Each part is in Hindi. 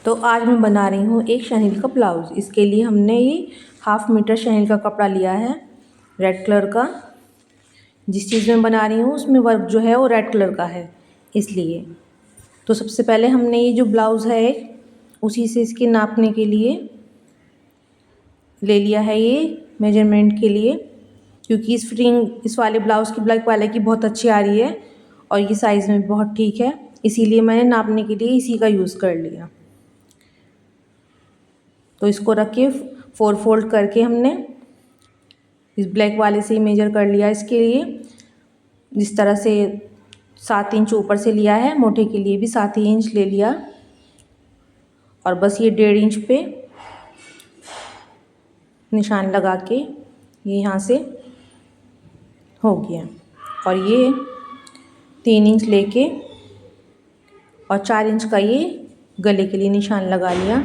तो आज मैं बना रही हूँ एक शनील का ब्लाउज़। इसके लिए हमने ये 1/2 मीटर शनील का कपड़ा लिया है रेड कलर का। जिस चीज़ में बना रही हूँ उसमें वर्क जो है वो रेड कलर का है, इसलिए। तो सबसे पहले हमने ये जो ब्लाउज़ है उसी से इसके नापने के लिए ले लिया है ये मेजरमेंट के लिए, क्योंकि इस फिटिंग इस वाले ब्लाउज़ की ब्लैक वाले की बहुत अच्छी आ रही है और ये साइज़ में बहुत ठीक है, इसीलिए मैंने नापने के लिए इसी का यूज़ कर लिया। तो इसको रख के 4 फोल्ड करके हमने इस ब्लैक वाले से ही मेजर कर लिया। इसके लिए जिस तरह से 7 इंच ऊपर से लिया है, मोटे के लिए भी 7 ही इंच ले लिया और बस ये 1.5 इंच पे निशान लगा के ये यहाँ से हो गया। और ये 3 इंच लेके और 4 इंच का ये गले के लिए निशान लगा लिया।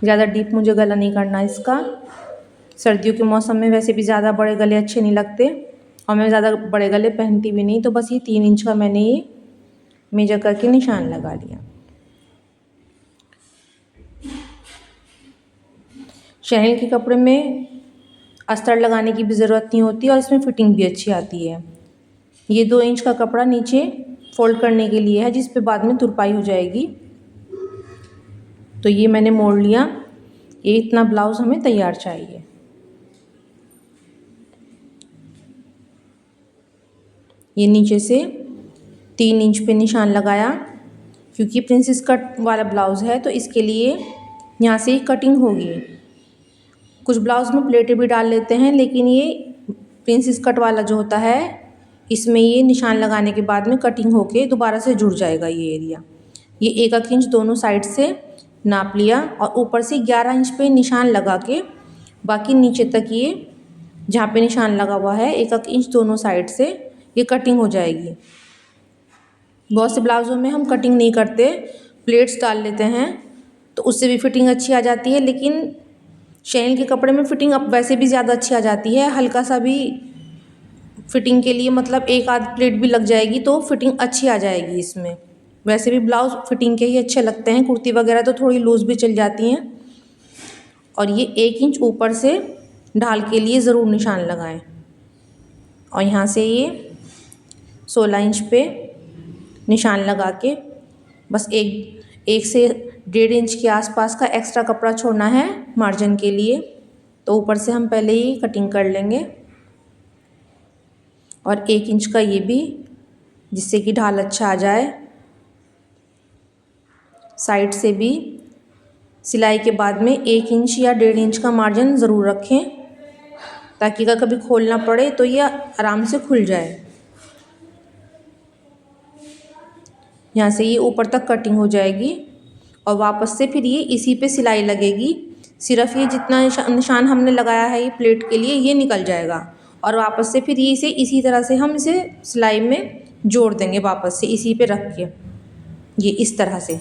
ज़्यादा डीप मुझे गला नहीं करना इसका। सर्दियों के मौसम में वैसे भी ज़्यादा बड़े गले अच्छे नहीं लगते और मैं ज़्यादा बड़े गले पहनती भी नहीं, तो बस ये 3 इंच का मैंने ये मेजर करके निशान लगा लिया। शनील के कपड़े में अस्तर लगाने की भी ज़रूरत नहीं होती और इसमें फिटिंग भी अच्छी आती है। ये 2 इंच का कपड़ा नीचे फोल्ड करने के लिए है, जिस पे बाद में तुरपाई हो जाएगी। तो ये मैंने मोड़ लिया। ये इतना ब्लाउज़ हमें तैयार चाहिए। ये नीचे से 3 इंच पे निशान लगाया, क्योंकि प्रिंसेस कट वाला ब्लाउज़ है तो इसके लिए यहाँ से कटिंग होगी। कुछ ब्लाउज़ में प्लेटें भी डाल लेते हैं, लेकिन ये प्रिंसेस कट वाला जो होता है इसमें ये निशान लगाने के बाद में कटिंग होके दोबारा से जुड़ जाएगा ये एरिया। ये 1-1 इंच दोनों साइड से नाप लिया और ऊपर से 11 इंच पे निशान लगा के बाकी नीचे तक ये जहाँ पे निशान लगा हुआ है 1-1 इंच दोनों साइड से ये कटिंग हो जाएगी। बहुत से ब्लाउज़ों में हम कटिंग नहीं करते, प्लेट्स डाल लेते हैं, तो उससे भी फिटिंग अच्छी आ जाती है। लेकिन शनील के कपड़े में फिटिंग अब वैसे भी ज़्यादा अच्छी आ जाती है। हल्का सा भी फिटिंग के लिए मतलब 1-आध प्लेट भी लग जाएगी तो फिटिंग अच्छी आ जाएगी इसमें। वैसे भी ब्लाउज़ फिटिंग के ही अच्छे लगते हैं, कुर्ती वगैरह तो थोड़ी लूज़ भी चल जाती हैं। और ये 1 इंच ऊपर से ढाल के लिए ज़रूर निशान लगाएं। और यहाँ से ये 16 इंच पे निशान लगा के बस एक से 1.5 इंच के आसपास का एक्स्ट्रा कपड़ा छोड़ना है मार्जिन के लिए। तो ऊपर से हम पहले ही कटिंग कर लेंगे और 1 इंच का ये भी, जिससे कि ढाल अच्छा आ जाए। साइड से भी सिलाई के बाद में 1 इंच या 1.5 इंच का मार्जिन ज़रूर रखें, ताकि अगर कभी खोलना पड़े तो ये आराम से खुल जाए। यहाँ से ये ऊपर तक कटिंग हो जाएगी और वापस से फिर ये इसी पे सिलाई लगेगी। सिर्फ ये जितना निशान हमने लगाया है ये प्लेट के लिए ये निकल जाएगा और वापस से फिर ये इसी तरह से हम इसे सिलाई में जोड़ देंगे, वापस से इसी पे रख के ये इस तरह से।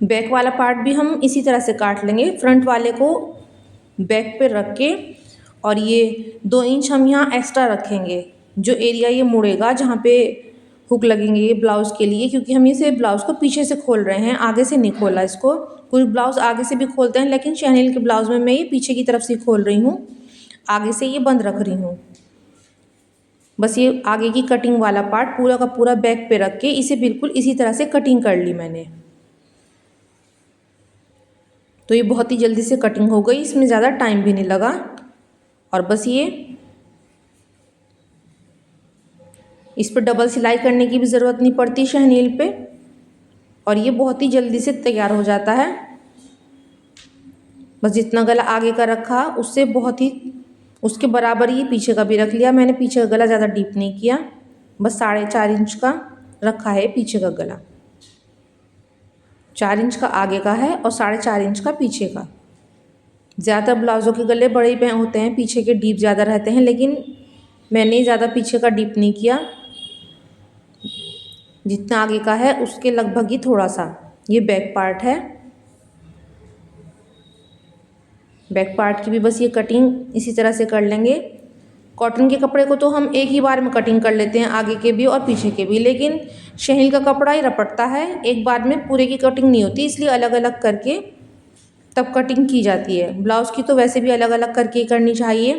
बैक वाला पार्ट भी हम इसी तरह से काट लेंगे, फ्रंट वाले को बैक पे रख के। और ये 2 इंच हम यहाँ एक्स्ट्रा रखेंगे, जो एरिया ये मुड़ेगा जहाँ पे हुक लगेंगे ये ब्लाउज़ के लिए, क्योंकि हम इसे ब्लाउज़ को पीछे से खोल रहे हैं, आगे से नहीं खोला इसको। कुछ ब्लाउज़ आगे से भी खोलते हैं, लेकिन शनील के ब्लाउज़ में मैं ये पीछे की तरफ से खोल रही हूँ, आगे से ये बंद रख रही हूँ। बस ये आगे की कटिंग वाला पार्ट पूरा का पूरा बैक पे रख के इसे बिल्कुल इसी तरह से कटिंग कर ली मैंने। तो ये बहुत ही जल्दी से कटिंग हो गई, इसमें ज़्यादा टाइम भी नहीं लगा। और बस ये इस पर डबल सिलाई करने की भी ज़रूरत नहीं पड़ती शनील पे, और ये बहुत ही जल्दी से तैयार हो जाता है। बस जितना गला आगे का रखा उससे बहुत ही उसके बराबर ही पीछे का भी रख लिया मैंने। पीछे का गला ज़्यादा डीप नहीं किया, बस 4.5 इंच का रखा है पीछे का गला। 4 इंच का आगे का है और 4.5 इंच का पीछे का। ज़्यादातर ब्लाउज़ों के गले बड़े ही होते हैं, पीछे के डीप ज़्यादा रहते हैं, लेकिन मैंने ज़्यादा पीछे का डीप नहीं किया। जितना आगे का है उसके लगभग ही थोड़ा सा ये बैक पार्ट है। बैक पार्ट की भी बस ये कटिंग इसी तरह से कर लेंगे कॉटन के कपड़े को तो हम एक ही बार में कटिंग कर लेते हैं, आगे के भी और पीछे के भी, लेकिन शहल का कपड़ा ही रपटता है, एक बार में पूरे की कटिंग नहीं होती, इसलिए अलग अलग करके तब कटिंग की जाती है। ब्लाउज़ की तो वैसे भी अलग अलग करके ही करनी चाहिए,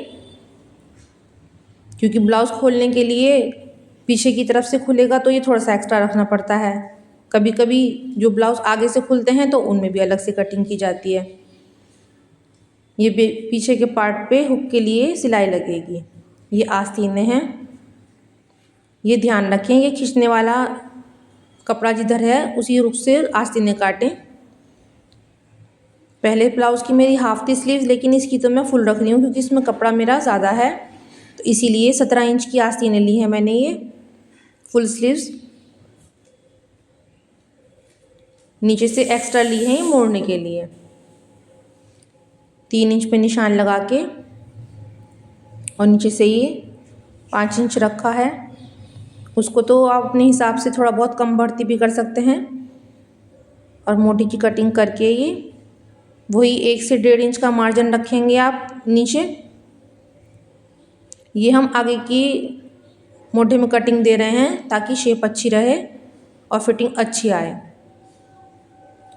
क्योंकि ब्लाउज़ खोलने के लिए पीछे की तरफ से खुलेगा तो ये थोड़ा सा एक्स्ट्रा रखना पड़ता है। कभी कभी जो ब्लाउज़ आगे से खुलते हैं तो उनमें भी अलग से कटिंग की जाती है। ये पीछे के पार्ट पे हुक के लिए सिलाई लगेगी। ये आस्तीनें हैं, ये ध्यान रखें, ये खींचने वाला कपड़ा जिधर है उसी रुख से आस्तीनें काटें। पहले ब्लाउज़ की मेरी हाफ थी स्लीव्स, लेकिन इसकी तो मैं फुल रख रही हूँ क्योंकि इसमें कपड़ा मेरा ज़्यादा है, तो इसीलिए 17 इंच की आस्तीनें ली हैं मैंने ये फुल स्लीव्स। नीचे से एक्स्ट्रा ली हैं ये मोड़ने के लिए। 3 इंच पे निशान लगा के और नीचे से ये 5 इंच रखा है। उसको तो आप अपने हिसाब से थोड़ा बहुत कम बढ़ती भी कर सकते हैं। और मोटी की कटिंग करके ये वही 1 से 1.5 इंच का मार्जिन रखेंगे आप नीचे। ये हम आगे की मोटे में कटिंग दे रहे हैं ताकि शेप अच्छी रहे और फिटिंग अच्छी आए।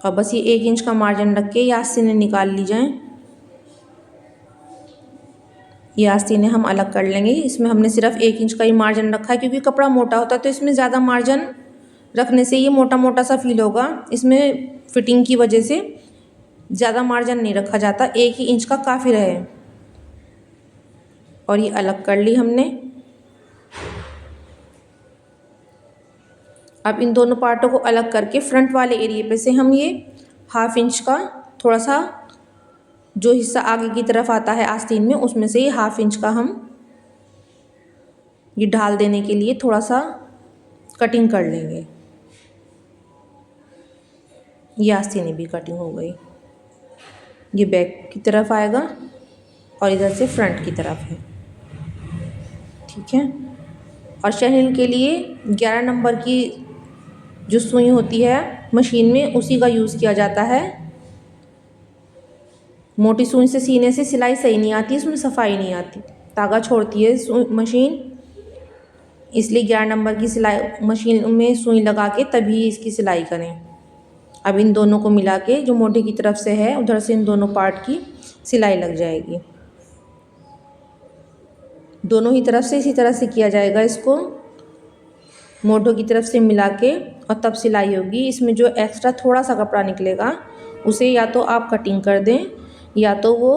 और बस ये 1 इंच का मार्जिन रख के ये आस्तीनें निकाल ली जाएं। ये आस्तीनें हम अलग कर लेंगे। इसमें हमने सिर्फ 1 इंच का ही मार्जिन रखा है क्योंकि कपड़ा मोटा होता है, तो इसमें ज़्यादा मार्जिन रखने से ये मोटा मोटा सा फील होगा। इसमें फिटिंग की वजह से ज़्यादा मार्जिन नहीं रखा जाता, 1 ही इंच का काफ़ी रहे। और ये अलग कर ली हमने। अब इन दोनों पार्टों को अलग करके फ्रंट वाले एरिए पे से हम ये 1/2 इंच का थोड़ा सा जो हिस्सा आगे की तरफ आता है आस्तीन में, उसमें से ये 1/2 इंच का हम ये ढाल देने के लिए थोड़ा सा कटिंग कर लेंगे। ये आस्तीनें भी कटिंग हो गई। ये बैक की तरफ आएगा और इधर से फ्रंट की तरफ है, ठीक है। और शहल के लिए 11 नंबर की जो सुई होती है मशीन में, उसी का यूज़ किया जाता है। मोटी सुई से सीने से सिलाई सही नहीं आती, इसमें सफाई नहीं आती, धागा छोड़ती है मशीन, इसलिए 11 नंबर की सिलाई मशीन में सुई लगा के तभी इसकी सिलाई करें। अब इन दोनों को मिला के जो मोटे की तरफ से है उधर से इन दोनों पार्ट की सिलाई लग जाएगी। दोनों ही तरफ से इसी तरह से किया जाएगा इसको, मोटों की तरफ से मिला के और तब सिलाई होगी। इसमें जो एक्स्ट्रा थोड़ा सा कपड़ा निकलेगा उसे या तो आप कटिंग कर दें, या तो वो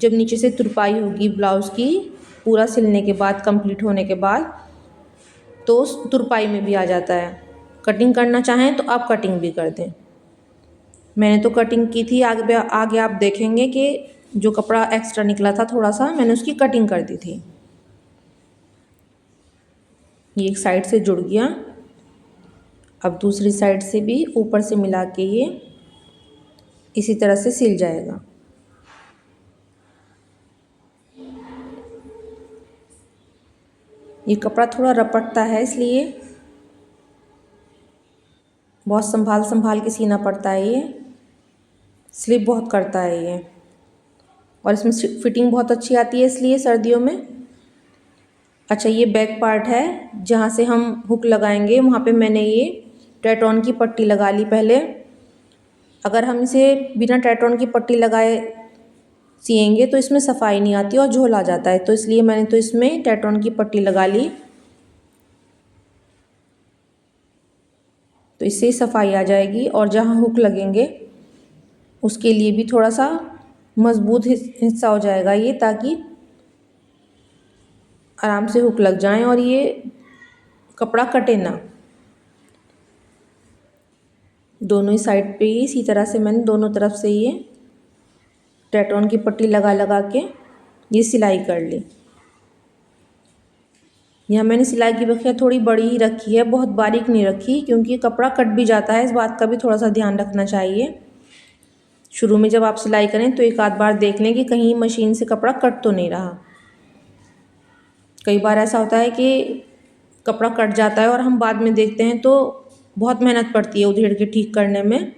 जब नीचे से तुरपाई होगी ब्लाउज़ की पूरा सिलने के बाद, कंप्लीट होने के बाद, तो उस तुरपाई में भी आ जाता है। कटिंग करना चाहें तो आप कटिंग भी कर दें। मैंने तो कटिंग की थी, आगे आप देखेंगे कि जो कपड़ा एक्स्ट्रा निकला था थोड़ा सा, मैंने उसकी कटिंग कर दी थी। ये एक साइड से जुड़ गया। अब दूसरी साइड से भी ऊपर से मिला के ये इसी तरह से सिल जाएगा। ये कपड़ा थोड़ा रपटता है, इसलिए बहुत संभाल संभाल के सीना पड़ता है। ये स्लिप बहुत करता है ये, और इसमें फिटिंग बहुत अच्छी आती है इसलिए सर्दियों में। अच्छा, ये बैक पार्ट है जहाँ से हम हुक लगाएंगे, वहाँ पे मैंने ये टैटॉन की पट्टी लगा ली पहले। अगर हम इसे बिना टैटॉन की पट्टी लगाए सिएंगे तो इसमें सफाई नहीं आती और झोल आ जाता है, तो इसलिए मैंने तो इसमें टैटॉन की पट्टी लगा ली, तो इससे सफाई आ जाएगी। और जहाँ हुक लगेंगे उसके लिए भी थोड़ा सा मजबूत हिस्सा हो जाएगा ये, ताकि आराम से हुक लग जाएं और ये कपड़ा कटे ना। दोनों ही साइड पे ही इसी तरह से मैंने दोनों तरफ से ये टैटॉन की पट्टी लगा लगा के ये सिलाई कर ली। यहाँ मैंने सिलाई की बखिया थोड़ी बड़ी ही रखी है, बहुत बारीक नहीं रखी, क्योंकि कपड़ा कट भी जाता है, इस बात का भी थोड़ा सा ध्यान रखना चाहिए। शुरू में जब आप सिलाई करें तो एक आध बार देख लें कि कहीं मशीन से कपड़ा कट तो नहीं रहा। कई बार ऐसा होता है कि कपड़ा कट जाता है और हम बाद में देखते हैं तो बहुत मेहनत पड़ती है उधेड़ के ठीक करने में,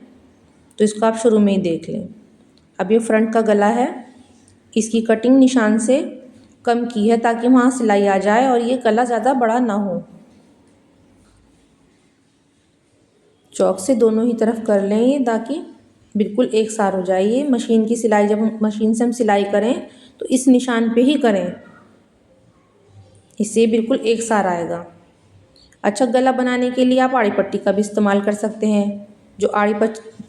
तो इसको आप शुरू में ही देख लें। अब ये फ्रंट का गला है, इसकी कटिंग निशान से कम की है ताकि वहाँ सिलाई आ जाए और ये गला ज़्यादा बड़ा ना हो। चौक से दोनों ही तरफ कर लें ये ताकि बिल्कुल एक सार हो जाए। ये मशीन की सिलाई, जब हम मशीन से सिलाई करें तो इस निशान पे ही करें, इससे बिल्कुल एक सार आएगा। अच्छा, गला बनाने के लिए आप आड़ी पट्टी का भी इस्तेमाल कर सकते हैं। जो आड़ी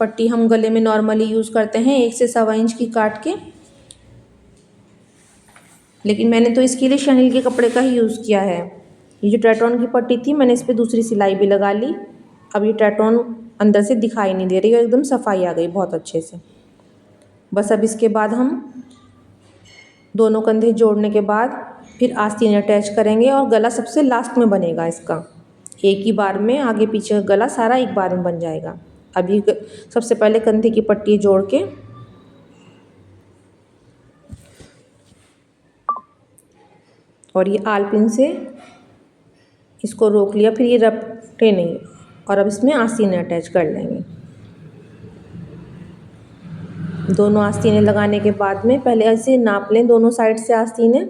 पट्टी हम गले में नॉर्मली यूज़ करते हैं 1 से 1.25 इंच की काट के, लेकिन मैंने तो इसके लिए शनील के कपड़े का ही यूज़ किया है। ये जो ट्रेटॉन की पट्टी थी मैंने इस पर दूसरी सिलाई भी लगा ली। अब ये ट्रेटॉन अंदर से दिखाई नहीं दे रही है, एकदम सफाई आ गई बहुत अच्छे से। बस अब इसके बाद हम दोनों कंधे जोड़ने के बाद फिर आस्तीन अटैच करेंगे और गला सबसे लास्ट में बनेगा इसका। एक ही बार में आगे पीछे का गला सारा एक बार में बन जाएगा। अभी सबसे पहले कंधे की पट्टी जोड़ के और ये आलपिन से इसको रोक लिया, फिर ये रपटे नहीं, और अब इसमें आस्तीनें अटैच कर लेंगे। दोनों आस्तीनें लगाने के बाद में पहले ऐसे नाप लें दोनों साइड से आस्तीनें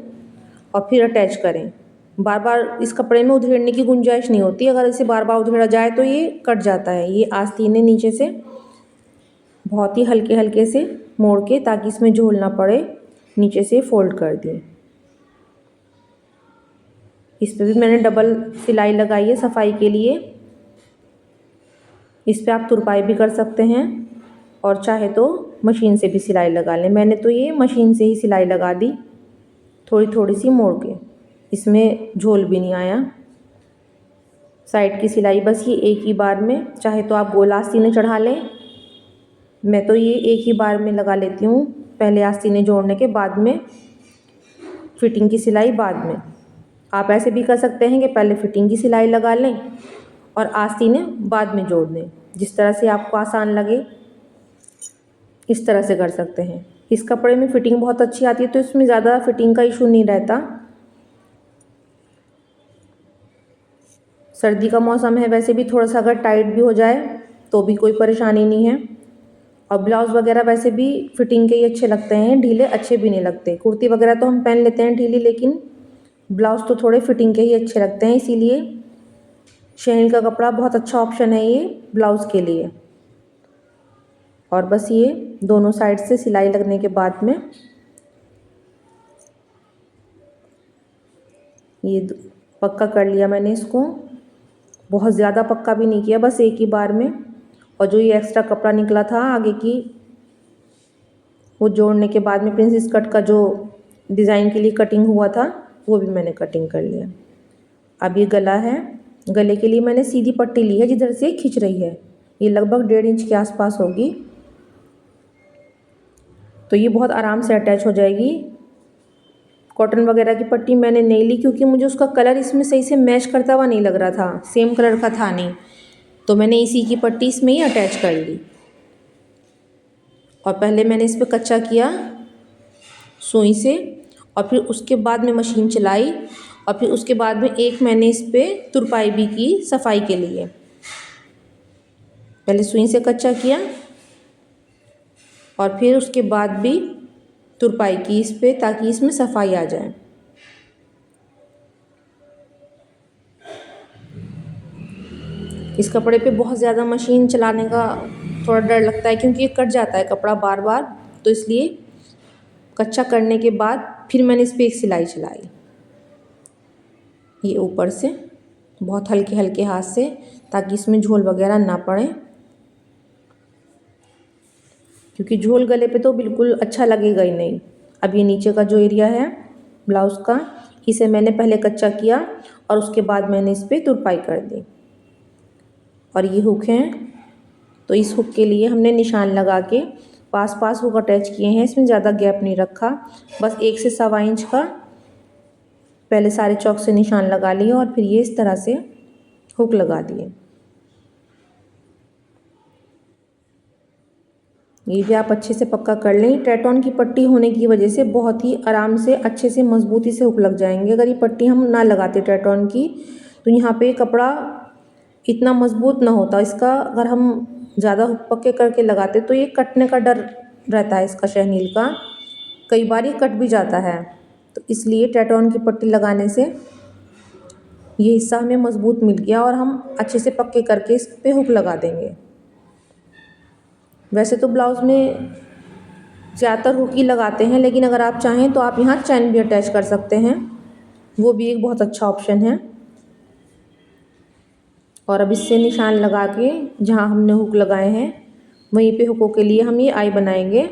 और फिर अटैच करें। बार बार इस कपड़े में उधेड़ने की गुंजाइश नहीं होती, अगर इसे बार बार उधेड़ा जाए तो ये कट जाता है। ये आस्तीनें नीचे से बहुत ही हल्के हल्के से मोड़ के, ताकि इसमें झोल ना पड़े, नीचे से फोल्ड कर दी। इस पर भी मैंने डबल सिलाई लगाई है सफाई के लिए। इस पर आप तुरपाई भी कर सकते हैं और चाहे तो मशीन से भी सिलाई लगा लें। मैंने तो ये मशीन से ही सिलाई लगा दी, थोड़ी थोड़ी सी मोड़ के। इसमें झोल भी नहीं आया। साइड की सिलाई बस ये एक ही बार में, चाहे तो आप गोल आस्तीनें चढ़ा लें, मैं तो ये एक ही बार में लगा लेती हूँ। पहले आस्तीनें जोड़ने के बाद में फिटिंग की सिलाई बाद में। आप ऐसे भी कर सकते हैं कि पहले फिटिंग की सिलाई लगा लें और आस्तीनें बाद में जोड़ दें। जिस तरह से आपको आसान लगे इस तरह से कर सकते हैं। इस कपड़े में फिटिंग बहुत अच्छी आती है तो इसमें ज़्यादा फिटिंग का इशू नहीं रहता। सर्दी का मौसम है, वैसे भी थोड़ा सा अगर टाइट भी हो जाए तो भी कोई परेशानी नहीं है। और ब्लाउज़ वगैरह वैसे भी फिटिंग के ही अच्छे लगते हैं, ढीले अच्छे भी नहीं लगते। कुर्ती वगैरह तो हम पहन लेते हैं ढीली, लेकिन ब्लाउज़ तो थोड़े फिटिंग के ही अच्छे लगते हैं। इसीलिए शनील का कपड़ा बहुत अच्छा ऑप्शन है ये ब्लाउज़ के लिए। और बस ये दोनों साइड से सिलाई लगने के बाद में ये पक्का कर लिया मैंने इसको। बहुत ज़्यादा पक्का भी नहीं किया, बस एक ही बार में। और जो ये एक्स्ट्रा कपड़ा निकला था आगे की, वो जोड़ने के बाद में प्रिंसेस कट का जो डिज़ाइन के लिए कटिंग हुआ था वो भी मैंने कटिंग कर लिया। अब ये गला है, गले के लिए मैंने सीधी पट्टी ली है जिधर से खिंच रही है, ये लगभग 1.5 इंच के आसपास होगी, तो ये बहुत आराम से अटैच हो जाएगी। कॉटन वगैरह की पट्टी मैंने नहीं ली क्योंकि मुझे उसका कलर इसमें सही से मैच करता हुआ नहीं लग रहा था, सेम कलर का था नहीं, तो मैंने इसी की पट्टी इसमें ही अटैच कर ली। और पहले मैंने इस पर कच्चा किया सुई से, और फिर उसके बाद में मशीन चलाई, और फिर उसके बाद में एक मैंने इस पर तुरपाई भी की सफाई के लिए। पहले सुई से कच्चा किया और फिर उसके बाद भी तुरपाई की इस पर, ताकि इसमें सफाई आ जाए। इस कपड़े पे बहुत ज़्यादा मशीन चलाने का थोड़ा डर लगता है क्योंकि ये कट जाता है कपड़ा बार बार, तो इसलिए कच्चा करने के बाद फिर मैंने इस पर एक सिलाई चलाई, ये ऊपर से बहुत हल्के हल्के हाथ से, ताकि इसमें झोल वगैरह ना पड़े, क्योंकि झोल गले पे तो बिल्कुल अच्छा लगेगा ही नहीं। अब ये नीचे का जो एरिया है ब्लाउज़ का, इसे मैंने पहले कच्चा किया और उसके बाद मैंने इस पर तुरपाई कर दी। और ये हुक हैं, तो इस हुक के लिए हमने निशान लगा के पास पास हुक अटैच किए हैं, इसमें ज़्यादा गैप नहीं रखा, बस 1 से 1.25 इंच का पहले सारे चौक से निशान लगा लिए और फिर ये इस तरह से हुक लगा दिए। ये भी आप अच्छे से पक्का कर लें। ट्रेटॉन की पट्टी होने की वजह से बहुत ही आराम से अच्छे से मजबूती से हुक लग जाएंगे। अगर ये पट्टी हम ना लगाते ट्रेटॉन की तो यहाँ पे कपड़ा इतना मजबूत ना होता। इसका अगर हम ज़्यादा हुक पक्के करके लगाते तो ये कटने का डर रहता है इसका शहनील का, कई बार ये कट भी जाता है। तो इसलिए ट्रेटॉन की पट्टी लगाने से ये हिस्सा हमें मज़बूत मिल गया और हम अच्छे से पक्के करके इस पे हुक लगा देंगे। वैसे तो ब्लाउज़ में ज़्यादातर हुक ही लगाते हैं, लेकिन अगर आप चाहें तो आप यहाँ चैन भी अटैच कर सकते हैं, वो भी एक बहुत अच्छा ऑप्शन है। और अब इससे निशान लगा के जहाँ हमने हुक लगाए हैं वहीं पे हुकों के लिए हम ये आई बनाएंगे।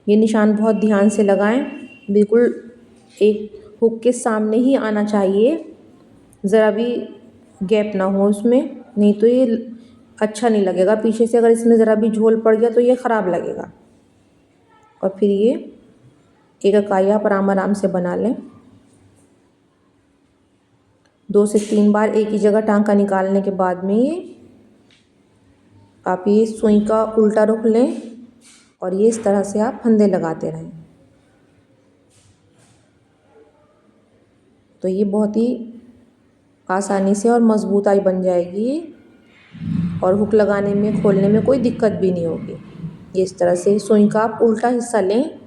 ये निशान बहुत ध्यान से लगाएं, बिल्कुल एक हुक के सामने ही आना चाहिए, ज़रा भी गैप ना हो उसमें, नहीं तो ये अच्छा नहीं लगेगा। पीछे से अगर इसमें ज़रा भी झोल पड़ गया तो ये ख़राब लगेगा। और फिर ये एक इकाई आप आराम से बना लें। 2 से 3 बार एक ही जगह टांका निकालने के बाद में ये आप ये सुई का उल्टा रुख लें और ये इस तरह से आप फंदे लगाते रहें। तो ये बहुत ही आसानी से और मज़बूत आई बन जाएगी और हुक लगाने में खोलने में कोई दिक्कत भी नहीं होगी। ये इस तरह से सुई का आप उल्टा हिस्सा लें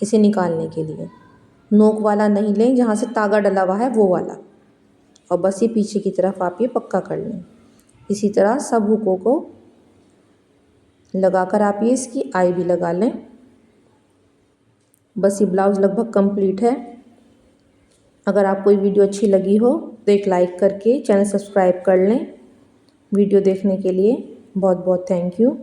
इसे निकालने के लिए, नोक वाला नहीं लें, जहाँ से तागा डला हुआ है वो वाला, और बस ये पीछे की तरफ आप ये पक्का कर लें। इसी तरह सब हुकों को लगाकर आप ये इसकी आई भी लगा लें। बस ये ब्लाउज़ लगभग कंप्लीट है। अगर आपको ये वीडियो अच्छी लगी हो तो एक लाइक करके चैनल सब्सक्राइब कर लें। वीडियो देखने के लिए बहुत बहुत थैंक यू।